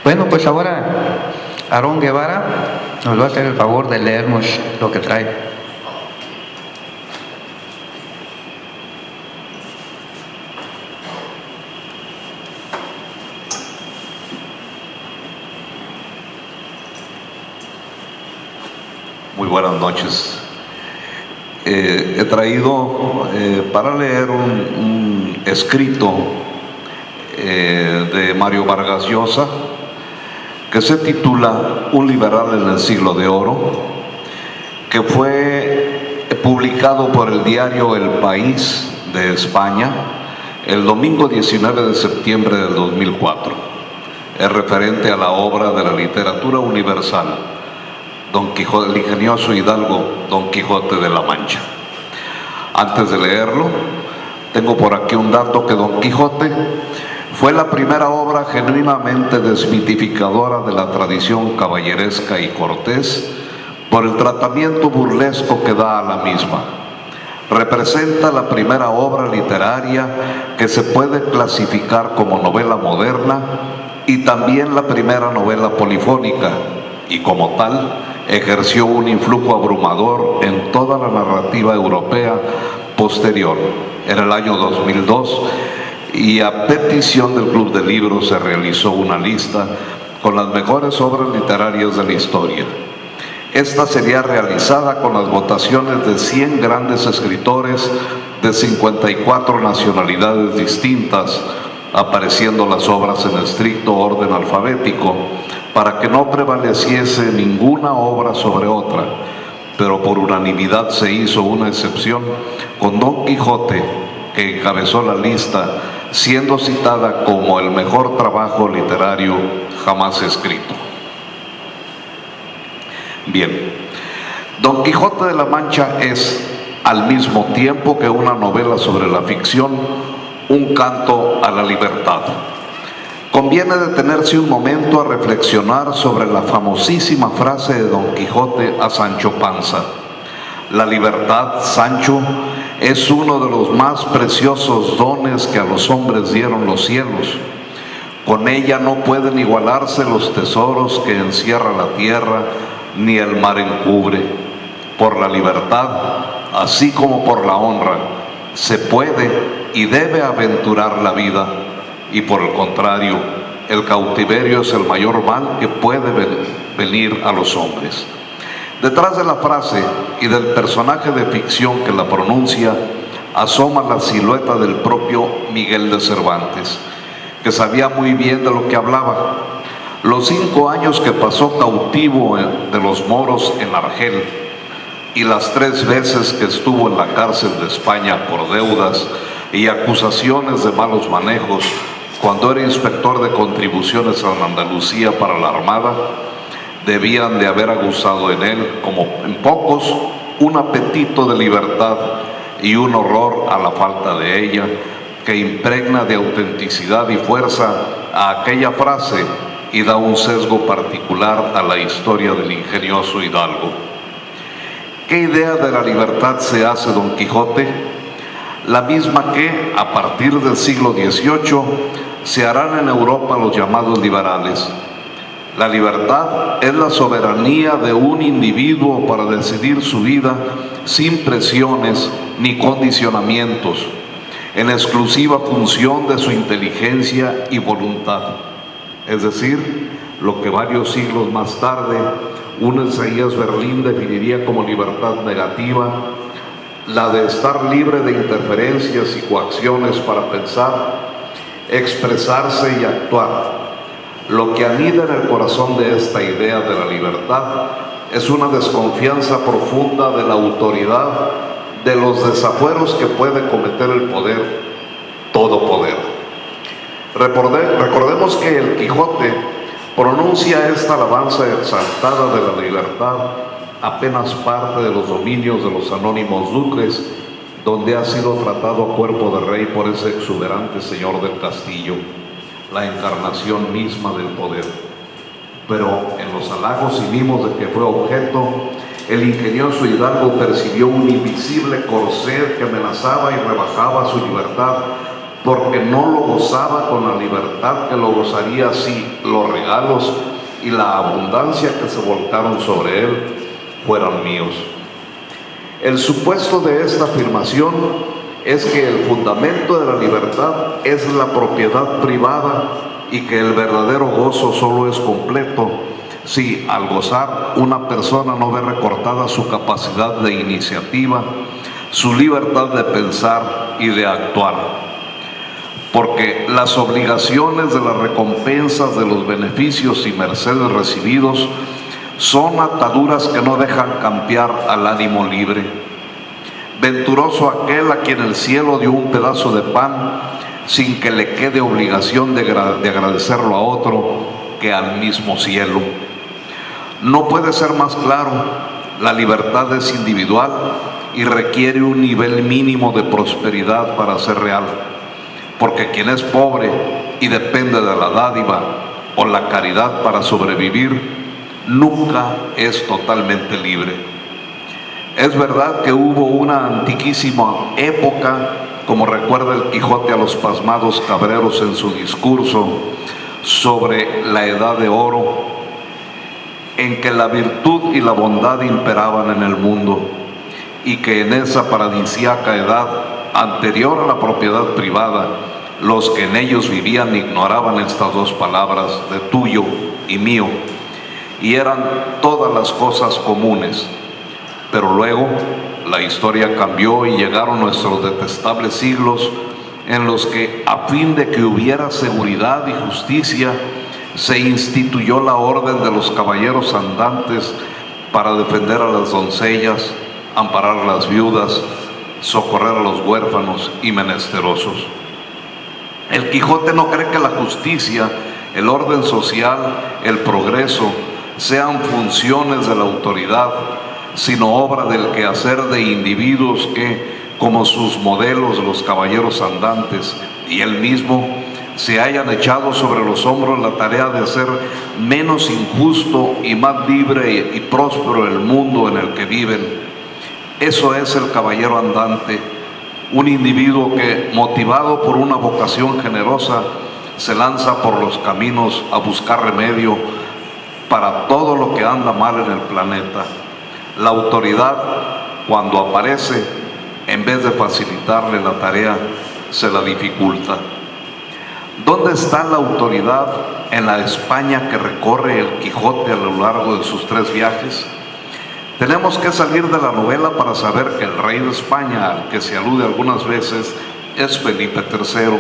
Bueno, pues ahora Aarón Guevara nos va a hacer el favor de leernos lo que trae. Muy buenas noches. He traído para leer un escrito de Mario Vargas Llosa que se titula Un liberal en el siglo de oro, que fue publicado por el diario El País de España el domingo 19 de septiembre del 2004. Es referente a la obra de la literatura universal, Don Quijote, el ingenioso hidalgo Don Quijote de la Mancha. Antes de leerlo, tengo por aquí un dato que Don Quijote fue la primera obra genuinamente desmitificadora de la tradición caballeresca y cortés por el tratamiento burlesco que da a la misma. Representa la primera obra literaria que se puede clasificar como novela moderna y también la primera novela polifónica, y como tal ejerció un influjo abrumador en toda la narrativa europea posterior. En el año 2002, y a petición del Club de Libros, se realizó una lista con las mejores obras literarias de la historia. Esta sería realizada con las votaciones de 100 grandes escritores de 54 nacionalidades distintas, apareciendo las obras en estricto orden alfabético, para que no prevaleciese ninguna obra sobre otra, pero por unanimidad se hizo una excepción con Don Quijote, que encabezó la lista, siendo citada como el mejor trabajo literario jamás escrito. Bien, Don Quijote de la Mancha es, al mismo tiempo que una novela sobre la ficción, un canto a la libertad. Conviene detenerse un momento a reflexionar sobre la famosísima frase de Don Quijote a Sancho Panza: la libertad, Sancho, es uno de los más preciosos dones que a los hombres dieron los cielos. Con ella no pueden igualarse los tesoros que encierra la tierra, ni el mar encubre. Por la libertad, así como por la honra, se puede y debe aventurar la vida, y por el contrario, el cautiverio es el mayor mal que puede venir a los hombres. Detrás de la frase y del personaje de ficción que la pronuncia, asoma la silueta del propio Miguel de Cervantes, que sabía muy bien de lo que hablaba. Los 5 años que pasó cautivo de los moros en Argel, y las 3 veces que estuvo en la cárcel de España por deudas y acusaciones de malos manejos, cuando era inspector de contribuciones en Andalucía para la Armada, debían de haber aguzado en él, como en pocos, un apetito de libertad y un horror a la falta de ella, que impregna de autenticidad y fuerza a aquella frase y da un sesgo particular a la historia del ingenioso hidalgo. ¿Qué idea de la libertad se hace Don Quijote? La misma que, a partir del siglo XVIII, se harán en Europa los llamados liberales. La libertad es la soberanía de un individuo para decidir su vida sin presiones ni condicionamientos, en exclusiva función de su inteligencia y voluntad. Es decir, lo que varios siglos más tarde un Isaías Berlín definiría como libertad negativa, la de estar libre de interferencias y coacciones para pensar, expresarse y actuar. Lo que anida en el corazón de esta idea de la libertad es una desconfianza profunda de la autoridad, de los desafueros que puede cometer el poder, todo poder. Recordemos que el Quijote pronuncia esta alabanza exaltada de la libertad apenas parte de los dominios de los anónimos duques, donde ha sido tratado a cuerpo de rey por ese exuberante señor del castillo, la encarnación misma del poder. Pero en los halagos y mimos de que fue objeto, el ingenioso hidalgo percibió un invisible corcel que amenazaba y rebajaba su libertad porque no lo gozaba con la libertad que lo gozaría si los regalos y la abundancia que se volcaron sobre él fueran míos. El supuesto de esta afirmación es que el fundamento de la libertad es la propiedad privada y que el verdadero gozo solo es completo si al gozar una persona no ve recortada su capacidad de iniciativa, su libertad de pensar y de actuar. Porque las obligaciones de las recompensas de los beneficios y mercedes recibidos son ataduras que no dejan cambiar al ánimo libre. Venturoso aquel a quien el cielo dio un pedazo de pan sin que le quede obligación de agradecerlo a otro que al mismo cielo. No puede ser más claro, la libertad es individual y requiere un nivel mínimo de prosperidad para ser real, porque quien es pobre y depende de la dádiva o la caridad para sobrevivir, nunca es totalmente libre. Es verdad que hubo una antiquísima época, como recuerda el Quijote a los pasmados cabreros en su discurso sobre la edad de oro, en que la virtud y la bondad imperaban en el mundo, y que en esa paradisíaca edad anterior a la propiedad privada, los que en ellos vivían ignoraban estas dos palabras de tuyo y mío, y eran todas las cosas comunes. Pero luego la historia cambió y llegaron nuestros detestables siglos en los que, a fin de que hubiera seguridad y justicia, se instituyó la orden de los caballeros andantes para defender a las doncellas, amparar a las viudas, socorrer a los huérfanos y menesterosos. El Quijote no cree que la justicia, el orden social, el progreso sean funciones de la autoridad, sino obra del quehacer de individuos que, como sus modelos, los caballeros andantes y él mismo, se hayan echado sobre los hombros la tarea de hacer menos injusto y más libre y próspero el mundo en el que viven. Eso es el caballero andante, un individuo que, motivado por una vocación generosa, se lanza por los caminos a buscar remedio para todo lo que anda mal en el planeta. La autoridad, cuando aparece, en vez de facilitarle la tarea, se la dificulta. ¿Dónde está la autoridad en la España que recorre el Quijote a lo largo de sus 3 viajes? Tenemos que salir de la novela para saber que el rey de España, al que se alude algunas veces, es Felipe III,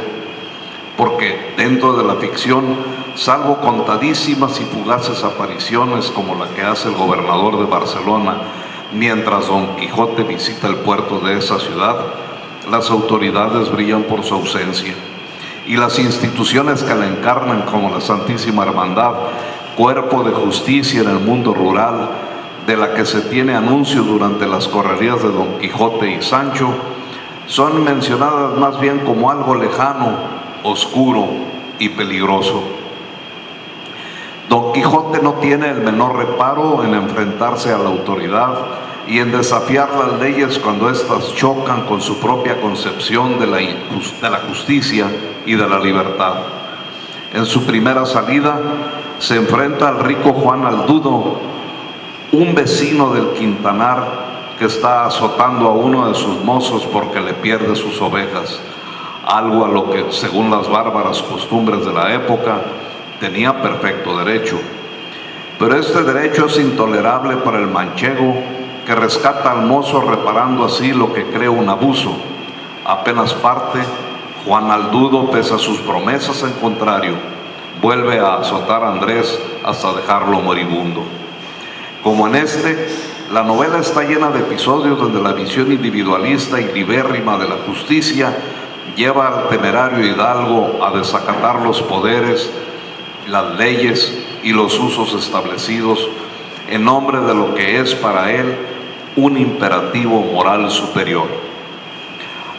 porque dentro de la ficción, salvo contadísimas y fugaces apariciones como la que hace el gobernador de Barcelona mientras Don Quijote visita el puerto de esa ciudad, las autoridades brillan por su ausencia. Y las instituciones que la encarnan, como la Santísima Hermandad, cuerpo de justicia en el mundo rural, de la que se tiene anuncio durante las correrías de Don Quijote y Sancho, son mencionadas más bien como algo lejano, oscuro y peligroso. Don Quijote no tiene el menor reparo en enfrentarse a la autoridad y en desafiar las leyes cuando éstas chocan con su propia concepción de la justicia y de la libertad. En su primera salida se enfrenta al rico Juan Aldudo, un vecino del Quintanar que está azotando a uno de sus mozos porque le pierde sus ovejas, algo a lo que, según las bárbaras costumbres de la época, tenía perfecto derecho. Pero este derecho es intolerable para el manchego, que rescata al mozo reparando así lo que cree un abuso. Apenas parte, Juan Aldudo, pese a sus promesas en contrario, vuelve a azotar a Andrés hasta dejarlo moribundo. Como en este, la novela está llena de episodios donde la visión individualista y libérrima de la justicia lleva al temerario hidalgo a desacatar los poderes, las leyes y los usos establecidos en nombre de lo que es para él un imperativo moral superior.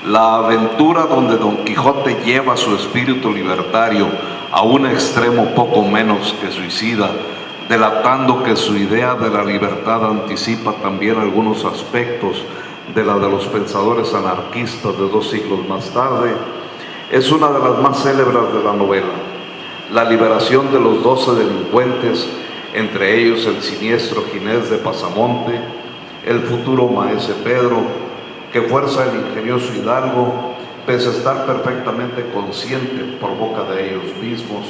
La aventura donde Don Quijote lleva su espíritu libertario a un extremo poco menos que suicida, delatando que su idea de la libertad anticipa también algunos aspectos de la de los pensadores anarquistas de 2 siglos más tarde, Es una de las más célebres de la novela. La liberación de los 12 delincuentes, entre ellos el siniestro Ginés de Pasamonte, el futuro maese Pedro, que fuerza el ingenioso Hidalgo, pese a estar perfectamente consciente por boca de ellos mismos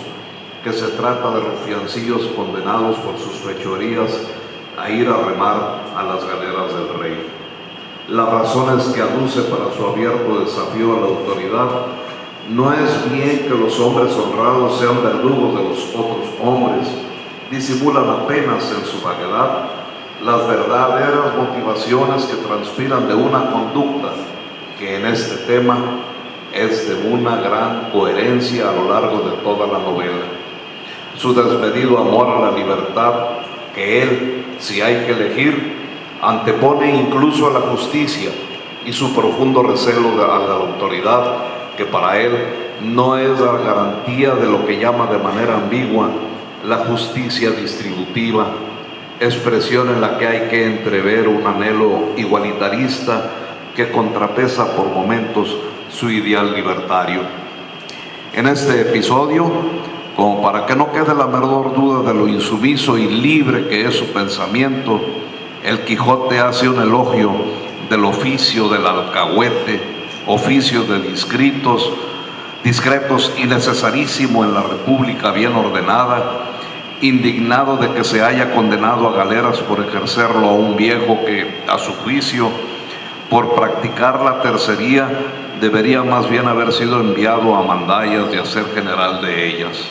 que se trata de rufiancillos condenados por sus fechorías a ir a remar a las galeras del rey. Las razones que aduce para su abierto desafío a la autoridad: no es bien que los hombres honrados sean verdugos de los otros hombres, disimulan apenas en su vaguedad las verdaderas motivaciones que transpiran de una conducta que en este tema es de una gran coherencia a lo largo de toda la novela. Su desmedido amor a la libertad, que él, si hay que elegir, antepone incluso a la justicia, y su profundo recelo a la autoridad, que para él no es la garantía de lo que llama de manera ambigua la justicia distributiva, expresión en la que hay que entrever un anhelo igualitarista que contrapesa por momentos su ideal libertario. En este episodio, como para que no quede la menor duda de lo insumiso y libre que es su pensamiento, el Quijote hace un elogio del oficio del alcahuete, oficio de discretos y necesarísimo en la república bien ordenada, indignado de que se haya condenado a galeras por ejercerlo a un viejo que, a su juicio, por practicar la tercería, debería más bien haber sido enviado a mandallas y a ser general de ellas.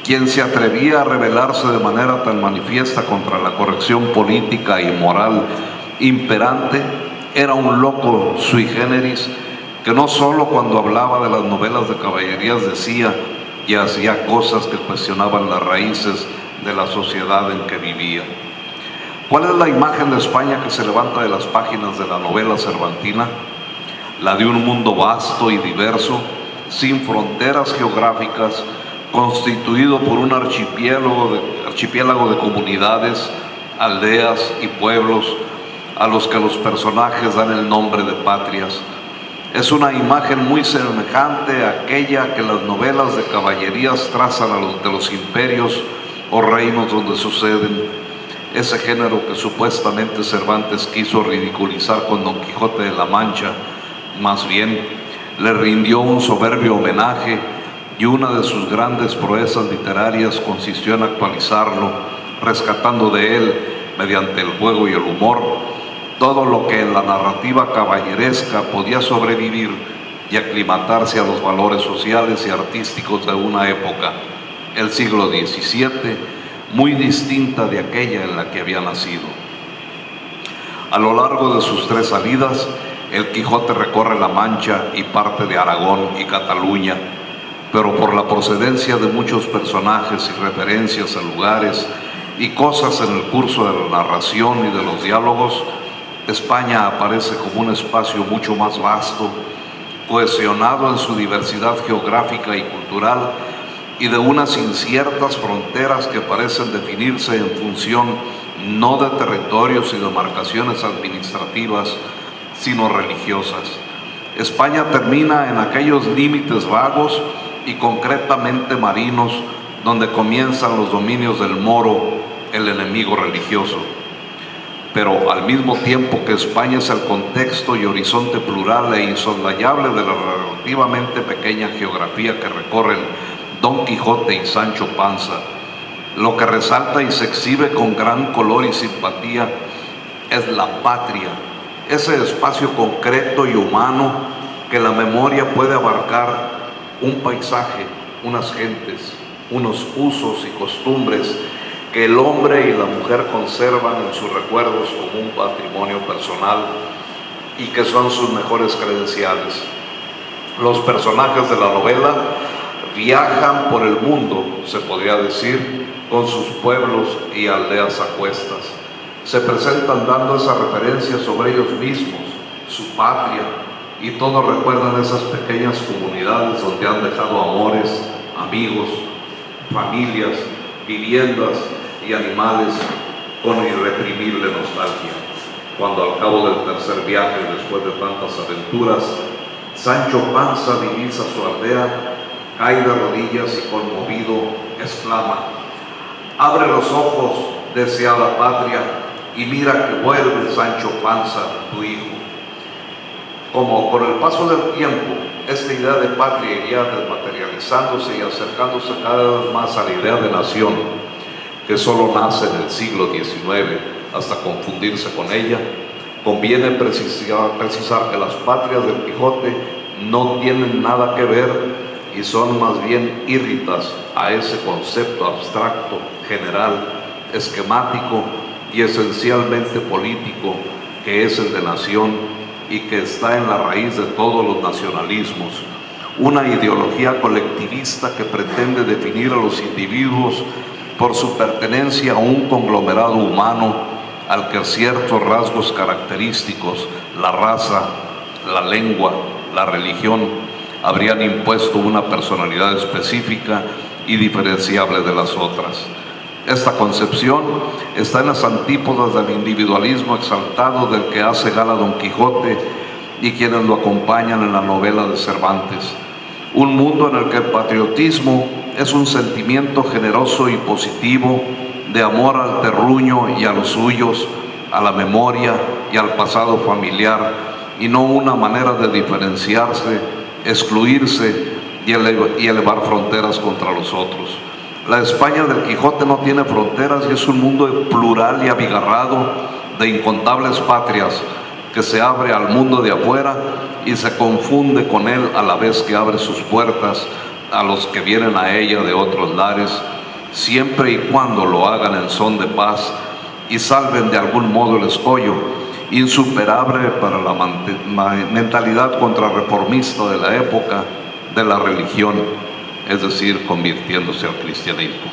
Quien se atrevía a rebelarse de manera tan manifiesta contra la corrección política y moral imperante era un loco sui generis, que no solo cuando hablaba de las novelas de caballerías decía y hacía cosas que cuestionaban las raíces de la sociedad en que vivía. ¿Cuál es la imagen de España que se levanta de las páginas de la novela cervantina? La de un mundo vasto y diverso, sin fronteras geográficas, constituido por un archipiélago de comunidades, aldeas y pueblos a los que los personajes dan el nombre de patrias. Es una imagen muy semejante a aquella que las novelas de caballerías trazan de los imperios o reinos donde suceden. Ese género que supuestamente Cervantes quiso ridiculizar con Don Quijote de la Mancha, más bien le rindió un soberbio homenaje, y una de sus grandes proezas literarias consistió en actualizarlo, rescatando de él, mediante el juego y el humor, todo lo que en la narrativa caballeresca podía sobrevivir y aclimatarse a los valores sociales y artísticos de una época, el siglo XVII, muy distinta de aquella en la que había nacido. A lo largo de sus 3 salidas, el Quijote recorre la Mancha y parte de Aragón y Cataluña, pero por la procedencia de muchos personajes y referencias a lugares y cosas en el curso de la narración y de los diálogos, España aparece como un espacio mucho más vasto, cohesionado en su diversidad geográfica y cultural, y de unas inciertas fronteras que parecen definirse en función no de territorios y demarcaciones administrativas, sino religiosas. España termina en aquellos límites vagos y concretamente marinos, donde comienzan los dominios del moro, el enemigo religioso. Pero al mismo tiempo que España es el contexto y horizonte plural e insoslayable de la relativamente pequeña geografía que recorren Don Quijote y Sancho Panza, lo que resalta y se exhibe con gran color y simpatía es la patria, ese espacio concreto y humano que la memoria puede abarcar, un paisaje, unas gentes, unos usos y costumbres que el hombre y la mujer conservan en sus recuerdos como un patrimonio personal y que son sus mejores credenciales. Los personajes de la novela viajan por el mundo, se podría decir, con sus pueblos y aldeas a cuestas. Se presentan dando esa referencia sobre ellos mismos, su patria, y todos recuerdan esas pequeñas comunidades donde han dejado amores, amigos, familias, viviendas y animales con irreprimible nostalgia. Cuando al cabo del tercer viaje, después de tantas aventuras, Sancho Panza divisa su aldea, cae de rodillas y conmovido exclama: abre los ojos, deseada patria, y mira que vuelve Sancho Panza, tu hijo. Como con el paso del tiempo, esta idea de patria iría desmaterializándose y acercándose cada vez más a la idea de nación, que solo nace en el siglo XIX, hasta confundirse con ella, conviene precisar que las patrias del Quijote no tienen nada que ver y son más bien írritas a ese concepto abstracto, general, esquemático y esencialmente político que es el de nación y que está en la raíz de todos los nacionalismos. Una ideología colectivista que pretende definir a los individuos por su pertenencia a un conglomerado humano al que ciertos rasgos característicos, la raza, la lengua, la religión, habrían impuesto una personalidad específica y diferenciable de las otras. Esta concepción está en las antípodas del individualismo exaltado del que hace gala Don Quijote y quienes lo acompañan en la novela de Cervantes. Un mundo en el que el patriotismo es un sentimiento generoso y positivo de amor al terruño y a los suyos, a la memoria y al pasado familiar, y no una manera de diferenciarse, excluirse y elevar fronteras contra los otros. La España del Quijote no tiene fronteras y es un mundo plural y abigarrado de incontables patrias que se abre al mundo de afuera y se confunde con él a la vez que abre sus puertas a los que vienen a ella de otros lares, siempre y cuando lo hagan en son de paz y salven de algún modo el escollo, insuperable para la mentalidad contrarreformista de la época, de la religión, es decir, convirtiéndose al cristianismo.